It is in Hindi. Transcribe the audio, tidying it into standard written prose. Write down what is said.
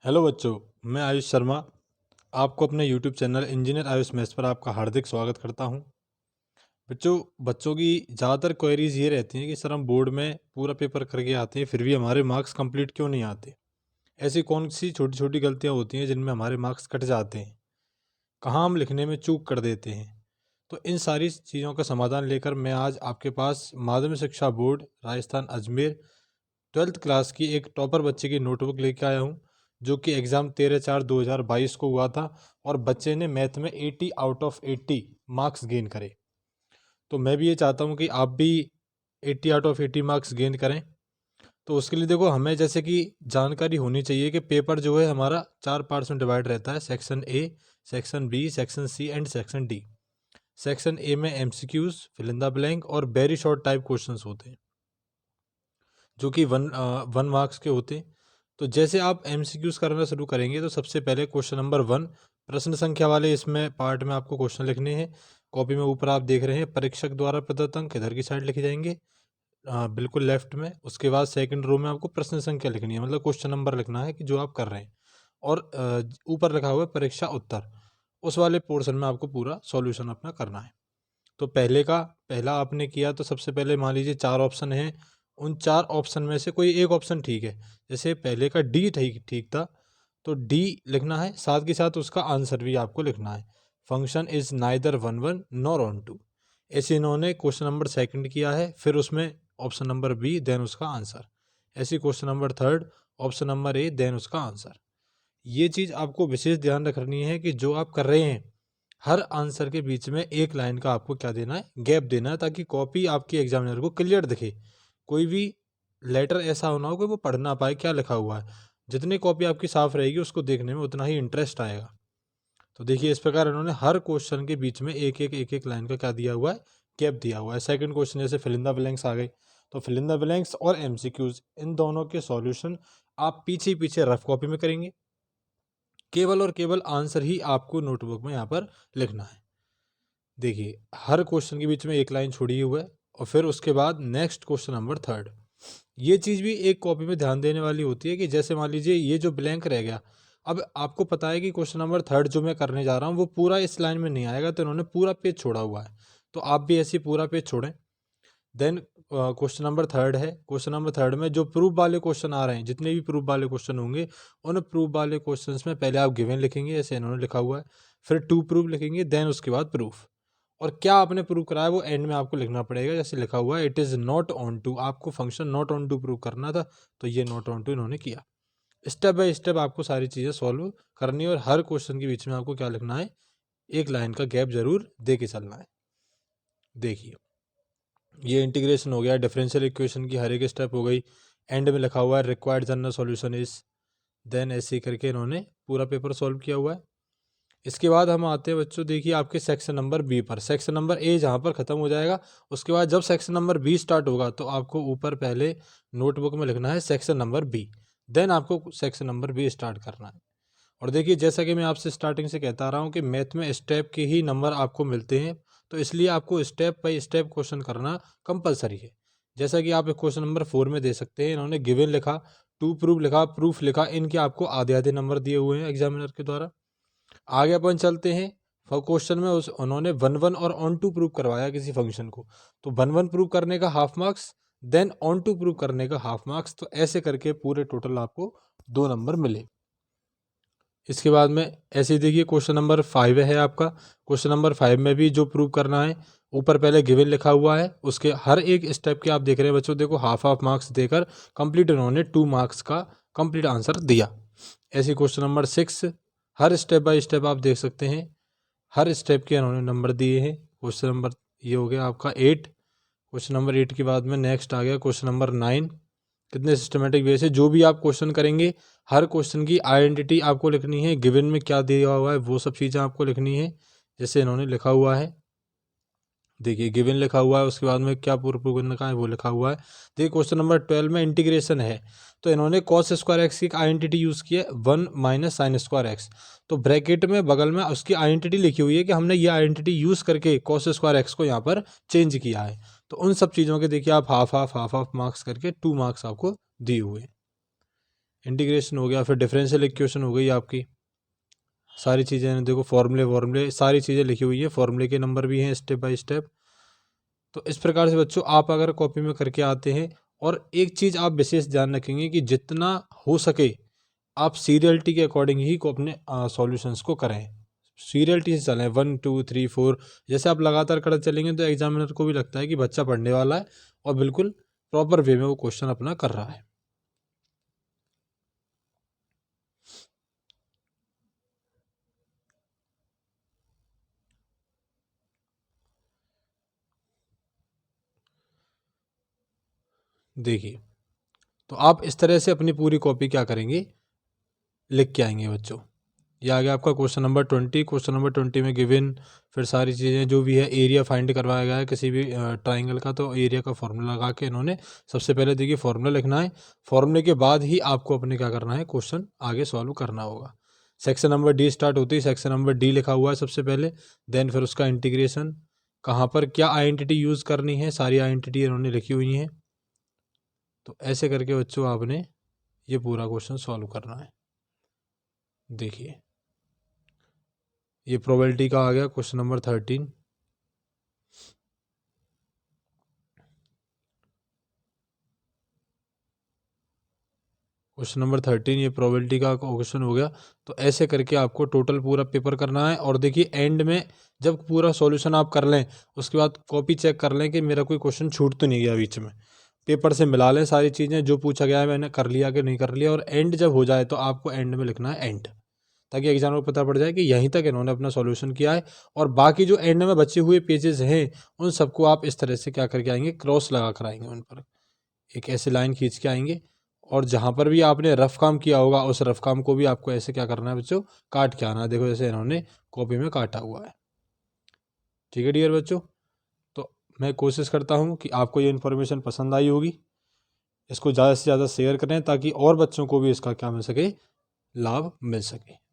हेलो बच्चों, मैं आयुष शर्मा आपको अपने YouTube channel engineer Ayush maths पर आपका हार्दिक स्वागत करता हूं। बच्चों की ज़्यादातर क्वेरीज ये रहती हैं कि सर हम बोर्ड में पूरा पेपर करके आते हैं फिर भी हमारे मार्क्स कंप्लीट क्यों नहीं आते। ऐसी कौन सी छोटी छोटी गलतियां होती हैं जिनमें हमारे मार्क्स कट जाते हैं, कहाँ हम लिखने में चूक कर देते हैं। तो इन सारी चीज़ों का समाधान लेकर मैं आज आपके पास माध्यमिक शिक्षा board Rajasthan Ajmer 12th class की एक टॉपर बच्चे की नोटबुक लेके आया हूँ, जो कि एग्ज़ाम 13/4/2022 को हुआ था और बच्चे ने मैथ में 80 आउट ऑफ 80 मार्क्स गेन करे। तो मैं भी ये चाहता हूँ कि आप भी 80 आउट ऑफ 80 मार्क्स गेन करें। तो उसके लिए देखो, हमें जैसे कि जानकारी होनी चाहिए कि पेपर जो है हमारा 4 पार्ट्स में डिवाइड रहता है, section A, section B, section C and section D. Section A में MCQs, fill in the blank और वेरी शॉर्ट टाइप क्वेश्चंस होते हैं, जो कि वन मार्क्स के होते हैं। तो जैसे आप एमसीक्यूज करना शुरू करेंगे तो सबसे पहले क्वेश्चन नंबर 1 प्रश्न संख्या वाले इसमें पार्ट में आपको क्वेश्चन लिखने हैं। कॉपी में ऊपर आप देख रहे हैं परीक्षक द्वारा प्रदत्त अंक इधर की साइड लिखे जाएंगे, बिल्कुल लेफ्ट में। उसके बाद सेकंड रो में आपको प्रश्न संख्या लिखनी है, मतलब क्वेश्चन नंबर लिखना है कि जो आप कर रहे हैं। और ऊपर लिखा हुआ है परीक्षा उत्तर, उस वाले पोर्शन में आपको पूरा सॉल्यूशन अपना करना है। तो पहला आपने किया तो सबसे पहले मान लीजिए 4 ऑप्शन हैं, उन 4 ऑप्शन में से कोई एक ऑप्शन ठीक है। जैसे पहले का डी ठीक ठीक था, तो डी लिखना है, साथ के साथ उसका आंसर भी आपको लिखना है। Function is neither one one nor onto, ऐसे इन्होंने क्वेश्चन नंबर सेकंड किया है, फिर उसमें ऑप्शन नंबर बी देन उसका आंसर। ऐसे question number third, option number A then उसका आंसर। ये चीज़ आपको विशेष ध्यान रखनी है कि जो आप कर रहे हैं हर आंसर के बीच में एक लाइन का आपको क्या देना है, गैप देना है, ताकि कॉपी आपकी एग्जामिनर को क्लियर दिखे। कोई भी लेटर ऐसा होना हो कि वो पढ़ ना पाए क्या लिखा हुआ है। जितनी कॉपी आपकी साफ रहेगी उसको देखने में उतना ही इंटरेस्ट आएगा। तो देखिए, इस प्रकार इन्होंने हर क्वेश्चन के बीच में एक एक लाइन का क्या दिया हुआ है, गैप दिया हुआ है। सेकंड क्वेश्चन जैसे फिल इन द ब्लैंक्स आ गए, तो फिल इन द ब्लैंक्स और एमसीक्यूज इन दोनों के सॉल्यूशन आप पीछे पीछे रफ कॉपी में करेंगे। केवल और केवल आंसर ही आपको नोटबुक में यहाँ पर लिखना है। देखिए, हर क्वेश्चन के बीच में एक लाइन छोड़ी हुई है। और फिर उसके बाद नेक्स्ट क्वेश्चन नंबर थर्ड, ये चीज़ भी एक कॉपी में ध्यान देने वाली होती है कि जैसे मान लीजिए ये जो ब्लैंक रह गया, अब आपको पता है कि क्वेश्चन नंबर थर्ड जो मैं करने जा रहा हूँ वो पूरा इस लाइन में नहीं आएगा, तो इन्होंने पूरा पेज छोड़ा हुआ है। तो आप भी ऐसे ही पूरा पेज छोड़ें। देन क्वेश्चन नंबर थर्ड है, क्वेश्चन नंबर थर्ड में जो प्रूफ वाले क्वेश्चन आ रहे हैं, जितने भी प्रूफ वाले क्वेश्चन होंगे, उन प्रूफ वाले क्वेश्चंस में पहले आप गिवन लिखेंगे जैसे इन्होंने लिखा हुआ है, फिर टू प्रूफ लिखेंगे, देन उसके बाद प्रूफ। और क्या आपने प्रूव करा है वो एंड में आपको लिखना पड़ेगा, जैसे लिखा हुआ है it is not onto, आपको function not onto prove करना था, तो ये नॉट ऑन टू इन्होंने किया। स्टेप बाय स्टेप आपको सारी चीज़ें सॉल्व करनी है और हर क्वेश्चन के बीच में आपको क्या लिखना है, एक लाइन का गैप जरूर दे के चलना है। देखिए, ये इंटीग्रेशन हो गया, डिफरेंशियल इक्वेशन की हर एक स्टेप हो गई, एंड में लिखा हुआ है required general solution is, then ऐसे ही करके इन्होंने पूरा पेपर सॉल्व किया हुआ है। इसके बाद हम आते हैं बच्चों, देखिए आपके सेक्शन नंबर बी पर। सेक्शन नंबर ए जहाँ पर ख़त्म हो जाएगा, उसके बाद जब सेक्शन नंबर बी स्टार्ट होगा तो आपको ऊपर पहले नोटबुक में लिखना है सेक्शन नंबर बी, देन आपको सेक्शन नंबर बी स्टार्ट करना है। और देखिए, जैसा कि मैं आपसे स्टार्टिंग से कहता आ रहा हूँ कि मैथ में स्टेप के ही नंबर आपको मिलते हैं, तो इसलिए आपको स्टेप बाई स्टेप क्वेश्चन करना कंपलसरी है। जैसा कि आप क्वेश्चन नंबर 4 में दे सकते हैं, इन्होंने गिवन लिखा, टू प्रूफ लिखा, प्रूफ लिखा, इनके आपको आधे आधे नंबर दिए हुए हैं एग्जामिनर के द्वारा। आगे अपन चलते हैं, क्वेश्चन में उस उन्होंने वन वन और ऑन टू प्रूव करवाया किसी फंक्शन को, तो वन वन प्रूव करने का half marks, then onto prove करने का हाफ मार्क्स, तो ऐसे करके पूरे टोटल आपको 2 नंबर मिले। इसके बाद में ऐसे ही देखिए, क्वेश्चन नंबर 5 है आपका। क्वेश्चन नंबर 5 में भी जो प्रूव करना है, ऊपर पहले गिवन लिखा हुआ है, उसके हर एक स्टेप के आप देख रहे हैं बच्चों, देखो हाफ हाफ मार्क्स देकर कंप्लीट उन्होंने 2 मार्क्स का कंप्लीट आंसर दिया। ऐसे question number 6, her step by step आप देख सकते हैं, हर स्टेप के उन्होंने नंबर दिए हैं। क्वेश्चन नंबर ये हो गया आपका 8। क्वेश्चन नंबर 8 के बाद में नेक्स्ट आ गया क्वेश्चन नंबर 9। कितने सिस्टमेटिक वे से जो भी आप क्वेश्चन करेंगे, हर क्वेश्चन की आइडेंटिटी आपको लिखनी है, गिवन में क्या दिया हुआ है वो सब चीज़ें आपको लिखनी है, जैसे इन्होंने लिखा हुआ है। देखिए, गिवन लिखा हुआ है, उसके बाद में क्या पूर्व करने का है वो लिखा हुआ है। देखिए, क्वेश्चन नंबर 12 में इंटीग्रेशन है, तो इन्होंने कॉस स्क्वायर एक्स की आइडेंटिटी यूज़ की है 1 माइनस साइन स्क्वायर एक्स, तो ब्रैकेट में बगल में उसकी आइडेंटिटी लिखी हुई है कि हमने ये आइडेंटिटी यूज़ करके कॉस स्क्वायर एक्स को यहाँ पर चेंज किया है। तो उन सब चीज़ों के देखिए आप half half half half marks करके 2 मार्क्स आपको दिए हुए हैं। इंटीग्रेशन हो गया, फिर डिफरेंशियल इक्वेशन हो गई आपकी, सारी चीज़ें देखो, फॉर्मूले सारी चीज़ें लिखी हुई है, फॉर्मूले के नंबर भी हैं स्टेप बाय स्टेप। तो इस प्रकार से बच्चों आप अगर कॉपी में करके आते हैं, और एक चीज़ आप विशेष ध्यान रखेंगे कि जितना हो सके आप सीरियलिटी के अकॉर्डिंग ही को अपने सॉल्यूशंस को करें, सीरियलिटी से चलें, 1 2 3 4। जैसे आप लगातार करते चलेंगे तो एग्जामिनर को भी लगता है कि बच्चा पढ़ने वाला है और बिल्कुल प्रॉपर वे में वो क्वेश्चन अपना कर रहा है। देखिए, तो आप इस तरह से अपनी पूरी कॉपी क्या करेंगे, लिख के आएंगे बच्चों। ये आ गया आपका क्वेश्चन नंबर 20। क्वेश्चन नंबर 20 में गिवन, फिर सारी चीज़ें जो भी है, एरिया फाइंड करवाया गया है किसी भी ट्राइंगल का, तो एरिया का फॉर्मूला लगा के इन्होंने सबसे पहले देखिए फॉर्मूला लिखना है, फॉर्मूले के बाद ही आपको अपने क्या करना है, क्वेश्चन आगे सॉल्व करना होगा। सेक्शन नंबर डी स्टार्ट होती है, सेक्शन नंबर डी लिखा हुआ है सबसे पहले, देन फिर उसका इंटीग्रेशन, कहाँ पर क्या आइडेंटिटी यूज़ करनी है, सारी आइडेंटिटी इन्होंने लिखी हुई हैं। तो ऐसे करके बच्चों आपने ये पूरा क्वेश्चन सॉल्व करना है। देखिए, ये प्रोबेबिलिटी का आ गया क्वेश्चन नंबर 13। क्वेश्चन नंबर 13 ये प्रोबेबिलिटी का क्वेश्चन हो गया। तो ऐसे करके आपको टोटल पूरा पेपर करना है, और देखिए एंड में जब पूरा सॉल्यूशन आप कर लें, उसके बाद कॉपी चेक कर लें कि मेरा कोई क्वेश्चन छूट तो नहीं गया बीच में, पेपर से मिला लें सारी चीज़ें, जो पूछा गया है मैंने कर लिया कि नहीं कर लिया, और एंड जब हो जाए तो आपको एंड में लिखना है एंड, ताकि एग्जाम को पता पड़ जाए कि यहीं तक इन्होंने अपना सॉल्यूशन किया है। और बाकी जो एंड में बचे हुए पेजेस हैं उन सबको आप इस तरह से क्या करके आएंगे, क्रॉस लगा कर आएंगे, उन पर एक ऐसे लाइन खींच के आएंगे, और जहाँ पर भी आपने रफ काम किया होगा उस रफ काम को भी आपको ऐसे क्या करना है बच्चों, काट के आना है। देखो जैसे इन्होंने कॉपी में काटा हुआ है। ठीक है डियर बच्चों, तो मैं कोशिश करता हूँ कि आपको ये इन्फॉर्मेशन पसंद आई होगी। इसको ज़्यादा से ज़्यादा शेयर करें ताकि और बच्चों को भी इसका क्या मिल सके, लाभ मिल सके।